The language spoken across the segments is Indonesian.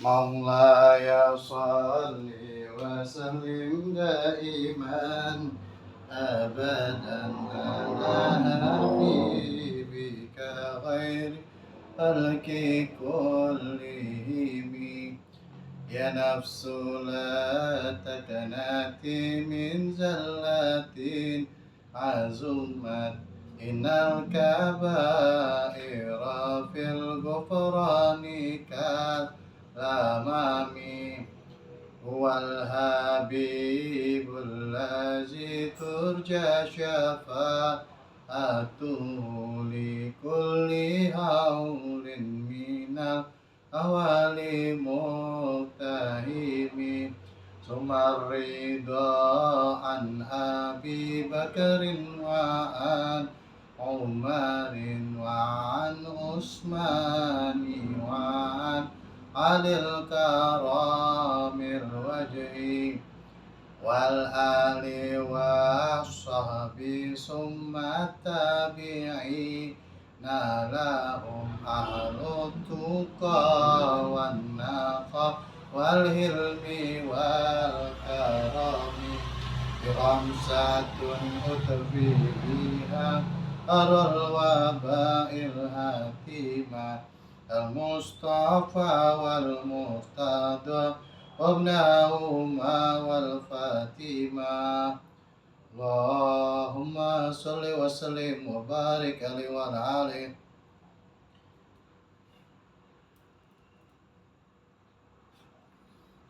مولاي صل وسلم دائما أبدا على حبيبك غير خلق كلهم. يا نفس لا تكنتي من زلة عزمت إن الكبائر في الغفران كالأمام. هو الحبيب الذي ترجى شفاعته لكل هول من الأهوال مقتحم. ثم الرضا عن أبي بكر وعن عمر وعن عثمان وعن علي الكرام الوجه والآل والصحب ثم التابعين لهم أهل التقى والنقى والهلم والكرم. خمسة أتبي بها أرى الوباء الهتيمة المصطفى والمرتضى وابنهما والفاتمة. اللهم صل وسلم وبارك عليه وعلى آله.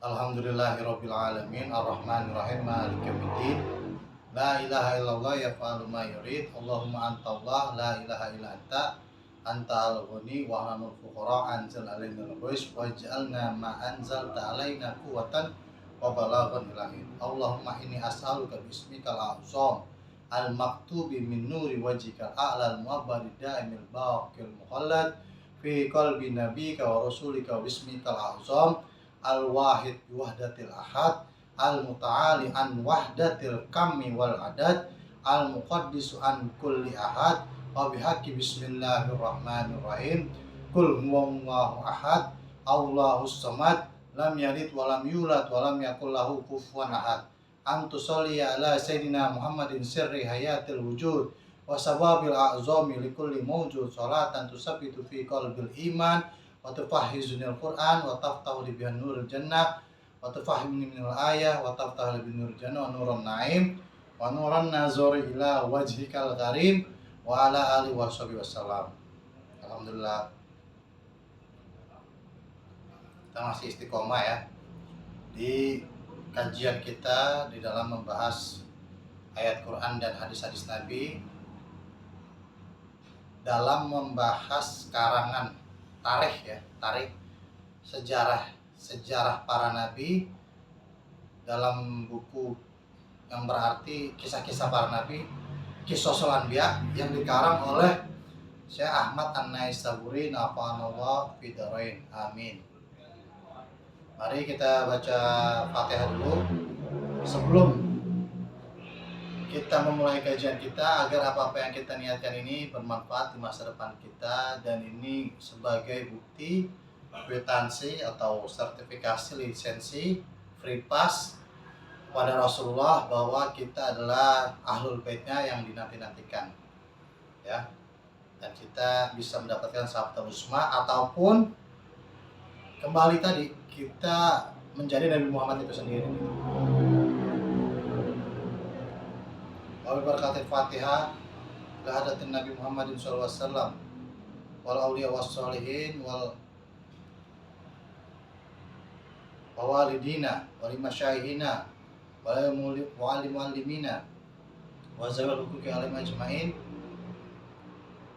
Alhamdulillahirabbil alamin arrahmanirrahim maliki yaumiddin. La ilaha illallah yaf'alu ma yurid. Allahumma antallah la ilaha illa anta antal ghani wa hanul fuqara anzil alaina al-ghais waj'alna ma anzalta alaina quwwatan wa balaghan ilahi. Allahumma inni as'aluka bismikal a'zam al-maktubi min nuri wajhikal a'la al-mu'abbadi daimil baqil mukhallad fi qalbi nabiyyika wa rasulika bismikal a'zam al-wahid wahdatil ahad al-muta'ali an wahdatil kammi wal adad al-muqaddisu an kulli ahad wa bihaqqi bismillahirrahmanirrahim. Qul huwallahu ahad Allahus samad lam yalid wa lam yulad wa lam yakul lahu kufuwan ahad. Antu sholli ala sayyidina Muhammadin sirri hayatil wujud wa sababil a'zami likulli mawjud salatan tusabbitu fi qalbil iman wa tufahhizunil Qur'an wa taftahu li bihan nuril jannah wa tufahhimni minal ayah wa taftahu li bin nuril jannah wa nuran na'im wa nuran nazuri ila wajhikal karim wa ala alihi wa sahbihi wasallam. Alhamdulillah, kita masih istiqomah ya di kajian kita di dalam membahas ayat Quran dan hadis-hadis Nabi, dalam membahas karangan tarikh sejarah para nabi dalam buku yang berarti kisah-kisah para nabi, Qisasul Anbiya, yang dikarang oleh Syekh Ahmad An-Naisaburi nafa'anallah fidarain amin. Mari kita baca Fatihah dulu sebelum kita memulai kajian kita, agar apa-apa yang kita niatkan ini bermanfaat di masa depan kita, dan ini sebagai bukti kwitansi atau sertifikasi lisensi free pass pada Rasulullah bahwa kita adalah ahlul baitnya yang dinanti-nantikan ya, dan kita bisa mendapatkan sabda usma ataupun kembali tadi kita menjadi Nabi Muhammad itu sendiri. Wa barakatil Fatihah la hadatin Nabi Muhammadin sallallahu alaihi wasallam wal auliya was sholihin wal walidina wal masyayihina wal muallimina wa zawal hukuki alim ajmain.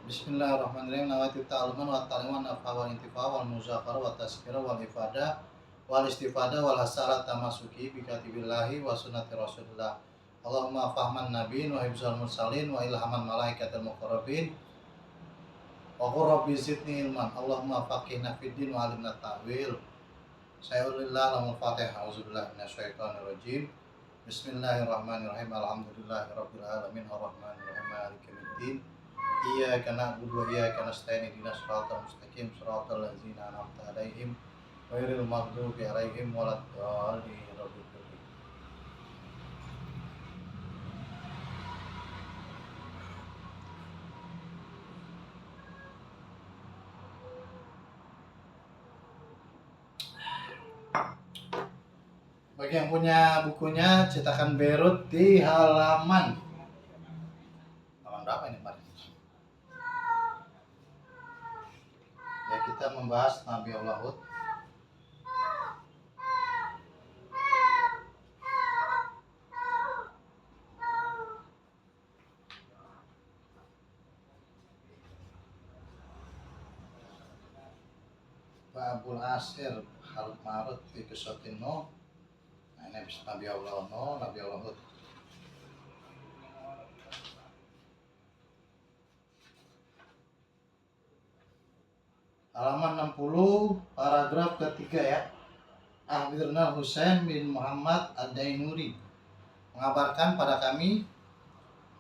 Bismillahirrahmanirrahim. Nawaitu ta'aluman wa ta'liman nafa wal intifa wal muzakarah wa tazkirah wal ifadah wal istifadah wal hasarat tamasuki bi katibillahi wa sunnati rasulillah. Allahumma fahman nabiin wa hifzal mursalin wa ilhaman malaikatil muqarrabin wa qur rabbi zidni ilman. Allahumma faqihna fid din wa alimna ta'wil. Sayyidillah lamul fatihah. A'udzubillahi minasyaitonir rajim. Bismillahirrahmanirrahim. Alhamdulillahirabbil alamin arrahmanirrahim maliki yaumiddin. Iyyaka na'budu wa iyyaka nasta'in ihdinas siratal mustaqim siratal ladzina an'amta 'alaihim ghairil maghdubi 'alaihim waladdallin. Bagi yang punya bukunya cetakan Beirut di halaman berapa ini Pak? Ya, kita membahas Nabi Allah Hud. Babul Asir Harut Marut fi Qissatin Nuh. Nah, ini bisa Nabi Allah Nuh, Nabi Allah Hud. Halaman 60, paragraf ketiga ya. Akhbirna Husain bin Muhammad Ad-Dainuri. Mengabarkan pada kami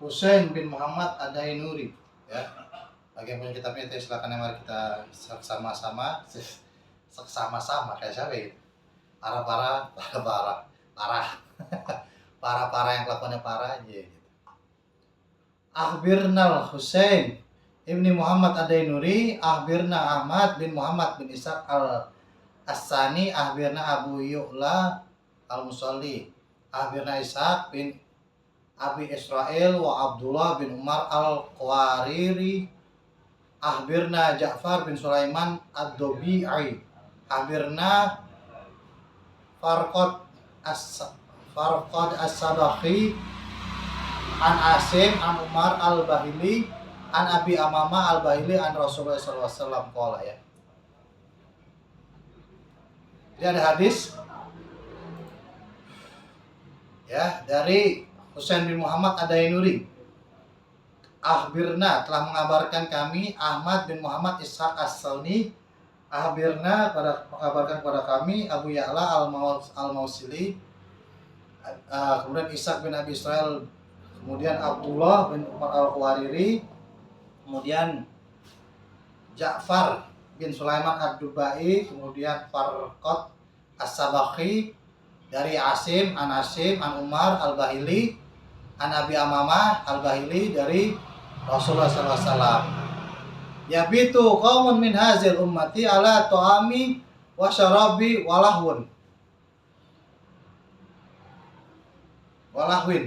Husain bin Muhammad Ad-Dainuri ya. Bagi yang punya kitabnya itu silakan, mari kita sama-sama kayak siapa ya? Para yang kelakuannya parah aja gitu. Akhbirnal Husain Ibni Muhammad Ad-Dainuri, akhbirna Ahmad bin Muhammad bin Ishaq al-Asani, akhbirna Abu Yu'la al-Musalli, akhbirna Ishaq bin Abi Israel wa Abdullah bin Umar al-Qawariri, akhbirna Ja'far bin Sulaiman ad-Dobi'i, akhbirna Farqad as-Sadaqi an Asim an Umar al-Bahili an Abi Amama al-Bahili an Rasulullah SAW qala ya. Ini ada hadis ya dari Husain bin Muhammad Ad-Dainuri. Akhbirna, telah mengabarkan kami Ahmad bin Muhammad Ishaq as-Salni. Akhbirna, mengabarkan kepada kami Abu Ya'la al-Mausili, kemudian Ishaq bin Abi Israel, kemudian Abdullah bin Umar al-Qawariri, kemudian Ja'far bin Sulaiman ad-Dubai, kemudian Farqad as-Sabaqi dari Asim an Umar al-Bahili an Abi Amamah al-Bahili dari Rasulullah SAW. Yabitu qaumun min hazil ummati ala ta'ami wa syarabi walahwin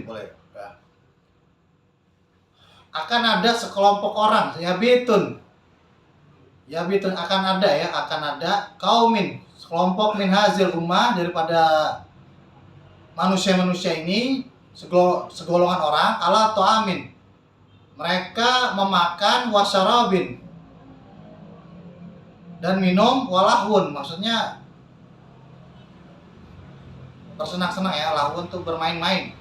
boleh ya. Akan ada sekelompok orang, yabitun akan ada kaumin, sekelompok min hazil ummah, daripada manusia-manusia ini, segolongan orang, ala ta'amin, mereka memakan, wasyarabin, dan minum, walahun, maksudnya bersenang-senang ya, lahun tuh bermain-main.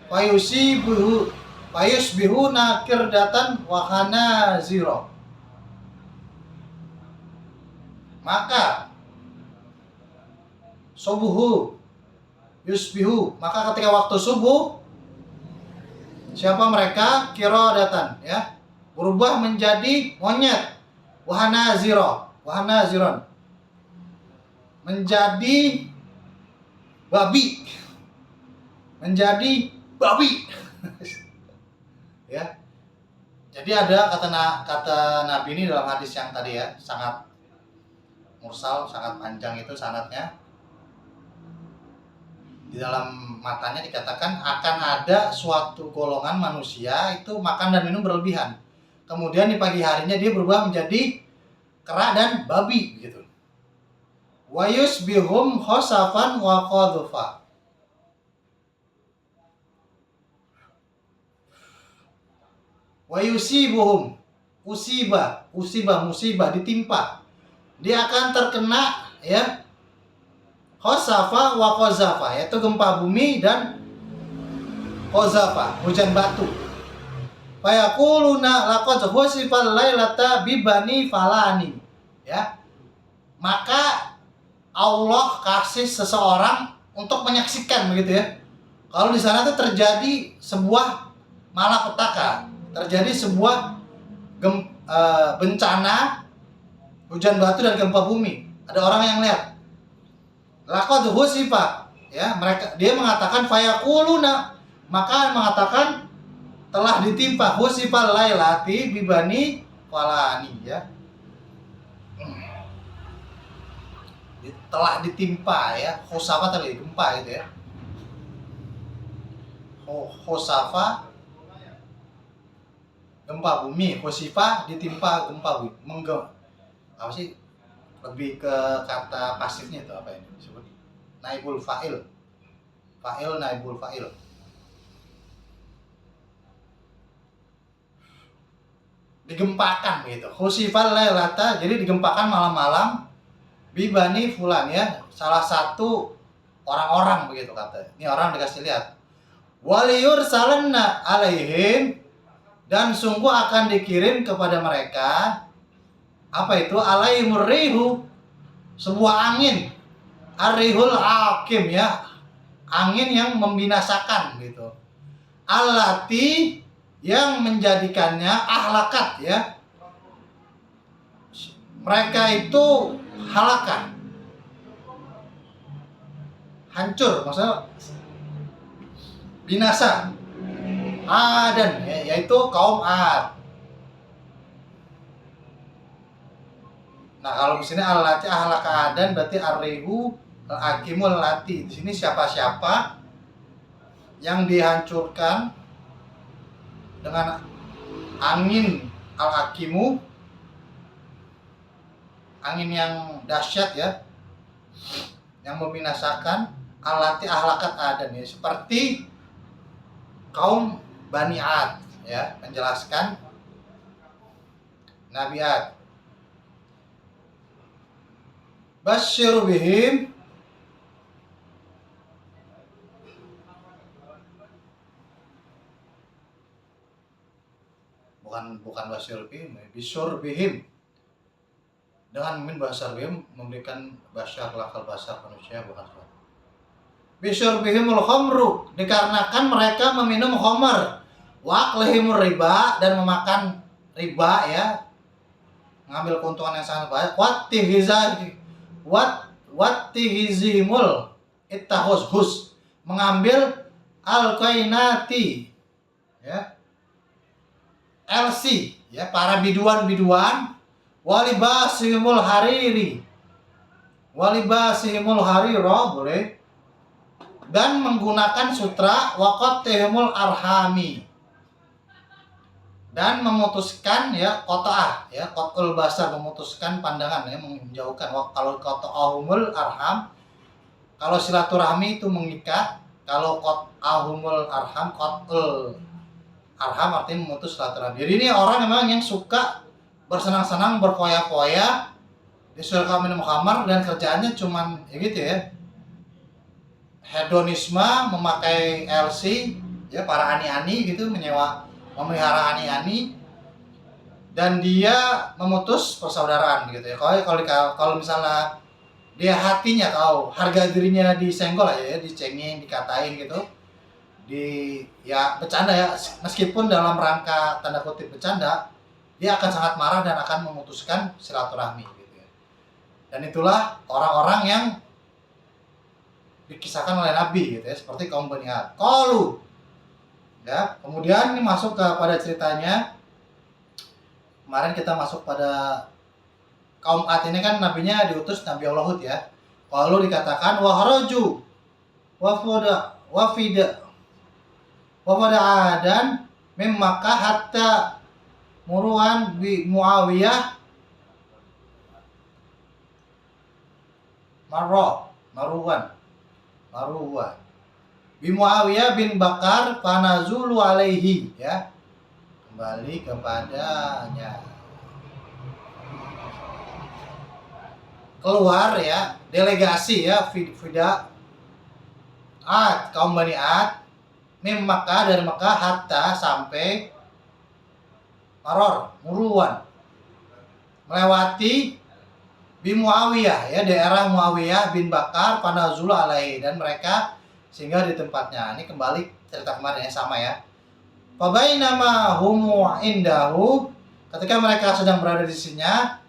Fayusbihu nakirdatan wahana zero, maka subuhu yusbihu, maka ketika waktu subuh, siapa mereka? Kirodatan ya, berubah menjadi monyet. Wahana ziron, menjadi babi ya. Jadi ada kata Nabi ini dalam hadis yang tadi ya, sangat mursal, sangat panjang itu sanadnya. Di dalam matanya dikatakan akan ada suatu golongan manusia itu makan dan minum berlebihan. Kemudian di pagi harinya dia berubah menjadi kera dan babi gitu. Wa yusbihum khosafan wa qadhufa. Wa yusibuhum musibah, ditimpa. Dia akan terkena ya khosafa wa qazafa, yaitu gempa bumi dan qazafa, hujan batu. Fayaquluna laqad husifal lailata bi bani falani. Ya. Maka Allah kasih seseorang untuk menyaksikan begitu ya. Kalau di sana tuh terjadi sebuah malapetaka, terjadi sebuah bencana hujan batu dan gempa bumi. Ada orang yang lihat. Laqad husifa, ya, dia mengatakan fayaquluna, maka mengatakan telah ditimpa husifal lailati bibani falani, ya. Telah ditimpa, ya. Khosafa tadi gempa itu, ya. Khosafa gempa bumi, khosifa ditimpa gempa bumi. Apa sih? Lebih ke kata pasifnya itu apa ini disebut? Naibul fa'il. Fa'il, naibul fa'il. Digempakan gitu. Khusifal lailata, jadi digempakan malam-malam bibani fulan, ya. Salah satu orang-orang begitu kata. Ini orang dikasih lihat. Waliyur salanna alaihim, dan sungguh akan dikirim kepada mereka apa itu? Alaihimur rihu, sebuah angin. Ar-rihul hakim, ya. Angin yang membinasakan gitu. Allati, yang menjadikannya ahlakat, ya. Mereka itu halakan, hancur, maksudnya binasa. Adan, ya, yaitu kaum Ad. Nah, kalau di sini allati ahlaka Adan berarti ar-rihu al-hakimul lati. Di sini siapa-siapa yang dihancurkan dengan angin al-hakimu, angin yang dahsyat, ya, yang membinasakan. Allati ahlakat Adan, ya, seperti kaum Bani Ad, ya, menjelaskan Nabi Ad. Basyir bihim, bukan basyir bihim, bisyur bihim, dengan mimin basyar bihim, memberikan basyar lakal basar manusia, bukan suara. Bisyur bihimul khamru, dikarenakan mereka meminum khamar. Wa aklihimur riba, dan memakan riba, ya, mengambil keuntungan yang sangat banyak. Wattihizimul ittahus, mengambil al-qainati, ya, LC, ya, para biduan-biduan. Walibasihimul hariri, walibasihimul hariro, boleh, dan menggunakan sutra. Waqattihimul arhami, dan memutuskan, ya, qata'ah, ya, qat'ul basar, memutuskan pandangan, ya, menjauhkan. Kalau qata'ahumul arham, kalau silaturahmi itu mengikat. Kalau qat'ahumul arham, qat'ul arham artinya memutus silaturahmi. Jadi ini orang memang yang suka bersenang-senang, berfoya-foya, disuruh minum khamar, dan kerjaannya cuman ya gitu, ya, hedonisme, memakai LC, ya, para ani-ani gitu, memelihara ani-ani, dan dia memutus persaudaraan gitu, ya. Kalau misalnya dia hatinya tahu harga dirinya disenggol aja, ya, dicengin, dikatain gitu, ya bercanda, ya, meskipun dalam rangka tanda kutip bercanda, dia akan sangat marah dan akan memutuskan silaturahmi gitu, ya. Dan itulah orang-orang yang dikisahkan oleh Nabi gitu, ya, seperti kaum Bani Ad. Qalu, ya, kemudian ini masuk kepada ceritanya. Kemarin kita masuk pada kaum Ad ini kan nabinya diutus Nabi Allah Hud, ya. Qalu dikatakan waharaju wafida adan mim Makkah hatta muruan bi Muawiyah Marwan bi Muawiyah bin Bakar fanazulu alaihi, ya, kembali kepadanya, keluar, ya, delegasi, ya, fida Ad, kaum Bani Ad, mim Makkah, dari Makkah, hatta, sampai Muruan, melewati bi Muawiyah, ya, daerah Muawiyah bin Bakar panazul alaihi, dan mereka singgah di tempatnya. Ini kembali cerita kemarin, ya, sama, ya. Fabainama humu indahu, ketika mereka sedang berada di sisinya,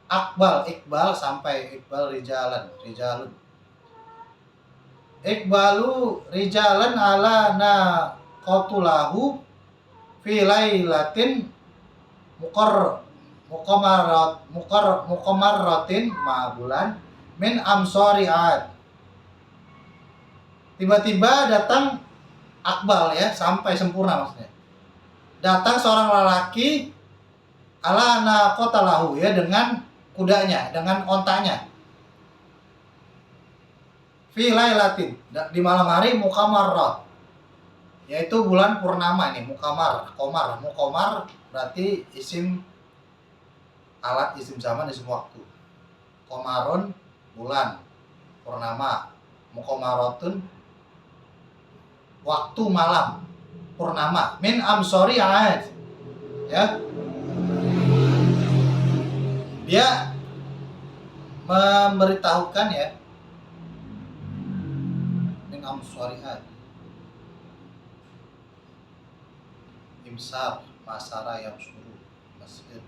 Iqbal sampai Iqbal rijalun. Iqbalu rijalan ala na qatulahu fi lailatin muqamaratin ma bulan min amsori ad. Tiba-tiba datang Akbal ya, sampai sempurna maksudnya. Datang seorang lelaki ala naqatalahu ya, dengan kudanya, dengan ontanya. Fi lailatin, di malam hari muqammarat. Yaitu bulan purnama ini, muqammar berarti isim alat, isim zaman, isim waktu. Qamarun bulan, purnama, muqammaratun waktu malam, purnama, min amsori ad ya. Dia memberitahukan ya, min amsori ad, imsar masara yang suruh masjid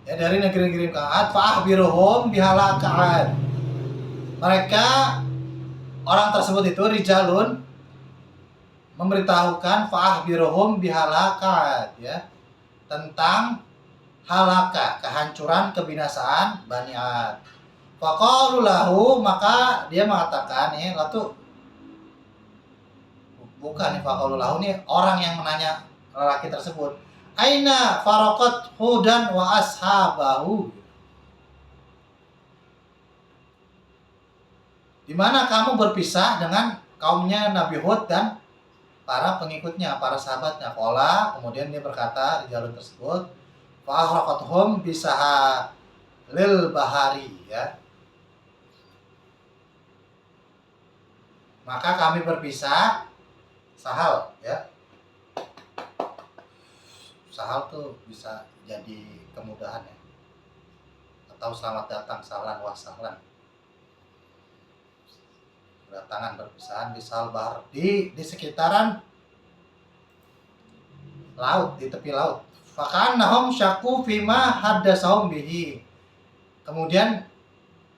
ya, dari negeri-negeri Ka'ad. Fa'ahbiruhum bihala Ka'ad. Mereka, orang tersebut itu rijalun, memberitahukan fa'ahbiruhum bihala Ka'ad ya, tentang halaka, kehancuran, kebinasaan Bani Ad. Faqalu lahu, maka dia mengatakan ya, latu bukan nih, faqalu lahu nih orang yang menanya lelaki tersebut, aina faraqat hudan wa ashabahu, di mana kamu berpisah dengan kaumnya Nabi Hud dan para pengikutnya, para sahabatnya. Qala, kemudian dia berkata di jalur tersebut, fa'ahraqathum bisaha lil bahari ya, maka kami berpisah, sahal ya. Sahal tuh bisa jadi kemudahan ya, atau selamat datang, sahlan wa sahlan, kedatangan, berpisahan di salbar, di sekitaran laut, di tepi laut. Fakannahum syaku fima haddasahum bihi. Kemudian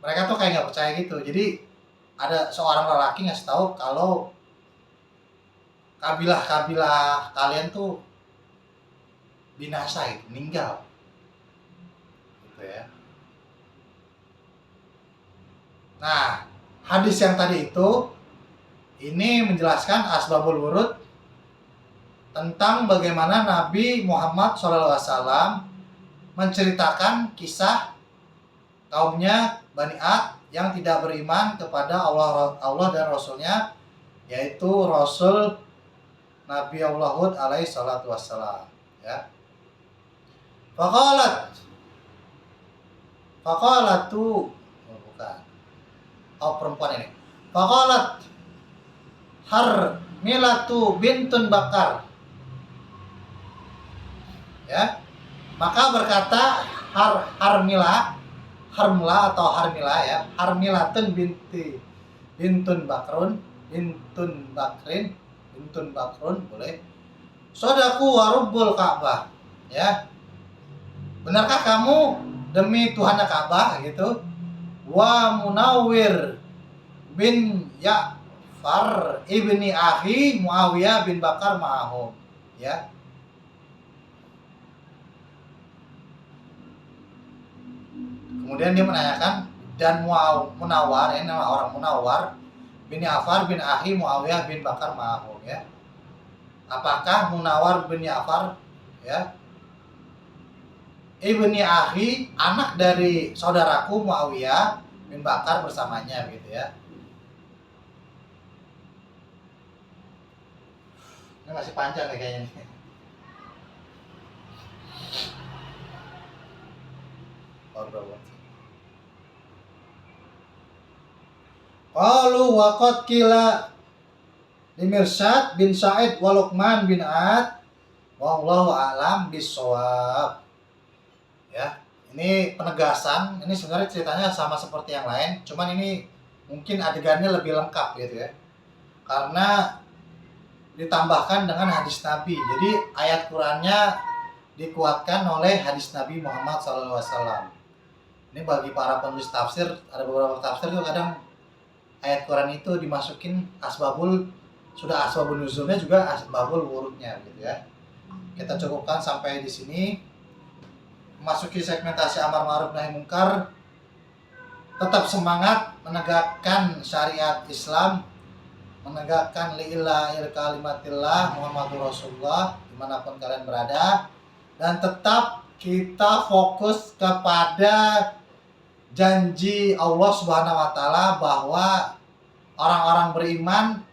mereka tuh kayak nggak percaya gitu. Jadi ada seorang lelaki ngasih tahu kalau kabilah kalian tuh binasa, itu meninggal gitu ya. Nah, hadis yang tadi itu ini menjelaskan asbabul wurud tentang bagaimana Nabi Muhammad SAW menceritakan kisah kaumnya Bani Ad yang tidak beriman kepada Allah dan Rasulnya, yaitu Rasul Nabi Allah Hud alaihi salatu wassalam ya. Faqalat tu bukan, perempuan ini. Faqalat Harmilatu bintun Bakar ya, maka berkata Harmila atau Harmila ya, Harmilatun bintun Bakrun boleh. Sodaku warubbul Ka'bah ya, benarkah kamu demi Tuhannya Ka'bah gitu, wa Munawwir bin Ya'far ibni Akhi Muawiyah bin Bakar ma'ahum ya. Kemudian dia menanyakan, dan Munawwar, ini nama orang Munawwar bin Ya'far bin Akhi Muawiyah bin Bakar ma'ahum ya. Apakah Munawwar bin Ya'far ya, ibni Akhi, anak dari saudaraku Muawiyah bin Bakar bersamanya gitu ya. Ini masih panjang nih kayaknya. Qalu wa qad qila Mirsad bin Sa'id wa Luqman bin Ad wallahu a'lam bissawab ya. Ini penegasan, ini sebenarnya ceritanya sama seperti yang lain, cuman ini mungkin adegannya lebih lengkap gitu ya, karena ditambahkan dengan hadis Nabi. Jadi ayat Qur'annya dikuatkan oleh hadis Nabi Muhammad SAW. Ini bagi para penulis tafsir, ada beberapa tafsir tuh kadang ayat Quran itu dimasukin asbabul, sudah asbabun nuzulnya juga asbabul wurudnya gitu ya. Kita cukupkan sampai di sini. Memasuki segmentasi amar ma'ruf nahi mungkar. Tetap semangat menegakkan syariat Islam, menegakkan li'ilahil kalimatillah Muhammadur Rasulullah dimanapun kalian berada, dan tetap kita fokus kepada janji Allah Subhanahu wa taala bahwa orang-orang beriman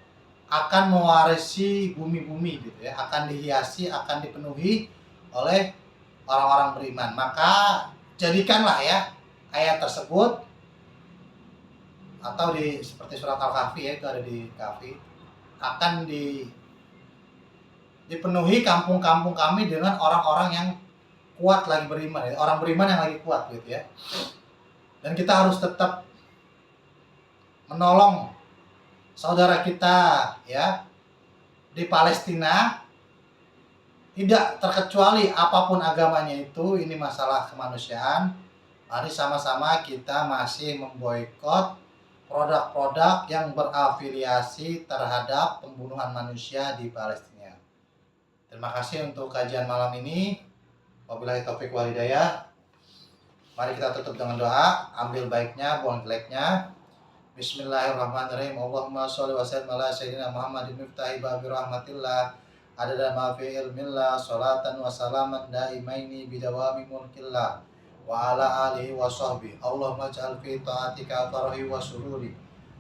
akan mewarisi bumi-bumi gitu ya, akan dihiasi, akan dipenuhi oleh orang-orang beriman. Maka jadikanlah ya ayat tersebut, atau di seperti surat Al-Kahfi ya, itu ada di Kahfi, akan dipenuhi kampung-kampung kami dengan orang-orang yang kuat lagi beriman ya, orang beriman yang lagi kuat gitu ya. Dan kita harus tetap menolong saudara kita ya di Palestina, tidak terkecuali apapun agamanya itu. Ini masalah kemanusiaan. Mari sama-sama kita masih memboikot produk-produk yang berafiliasi terhadap pembunuhan manusia di Palestina. Terima kasih untuk kajian malam ini. Wabillahi taufiq wal hidayah. Mari kita tutup dengan doa, ambil baiknya, buang jeleknya. Bismillahirrahmanirrahim. Allahumma sholli wa sallim ala sayyidina Muhammadin miftahi babi rahmatillah adada ma fi ilmillah sholatan wa salaman daimaini bidawami mulkillah wa ala alihi wa sahbihi. Allahumma ja'al fi ta'atika farahi wa sururi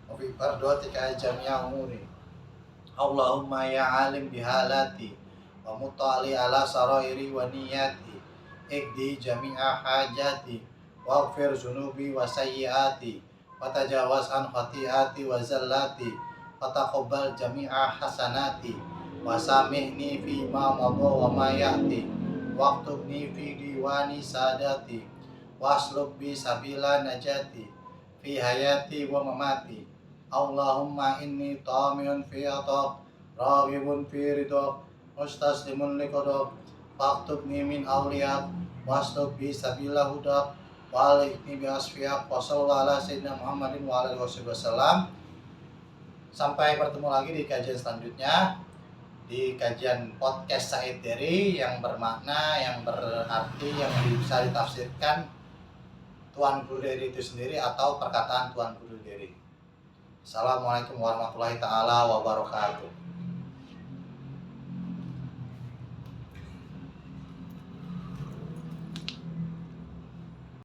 wa fi fardotika jami'a umuri. Allahumma ya alim bihalati wa mutali ala sarairi wa niyati ikdi jami'a hajati waghfir zunubi wa sayyiati wa tajawaz an khati'ati wa zallati wa taqabbal jami'a hasanati wa samihni fi ma madha wa ma ya'ti waktubni fi diwani sadati waslub bi sabila najati fi hayati wa mamati. Allahumma inni taminun fi atak raghibun fi ridok mustaslimun liqadak faktubni min awliyak waslub bi sabila hudak walikni bi asfiyak wa sallallahu ala sayyidina Muhammadin wa ala alihi wasallam. Sampai bertemu lagi di kajian selanjutnya, di kajian podcast Said Dery yang bermakna, yang berarti, yang bisa ditafsirkan Tuan Guru Dery itu sendiri atau perkataan Tuan Guru Dery. Assalamualaikum warahmatullahi taala wabarakatuh.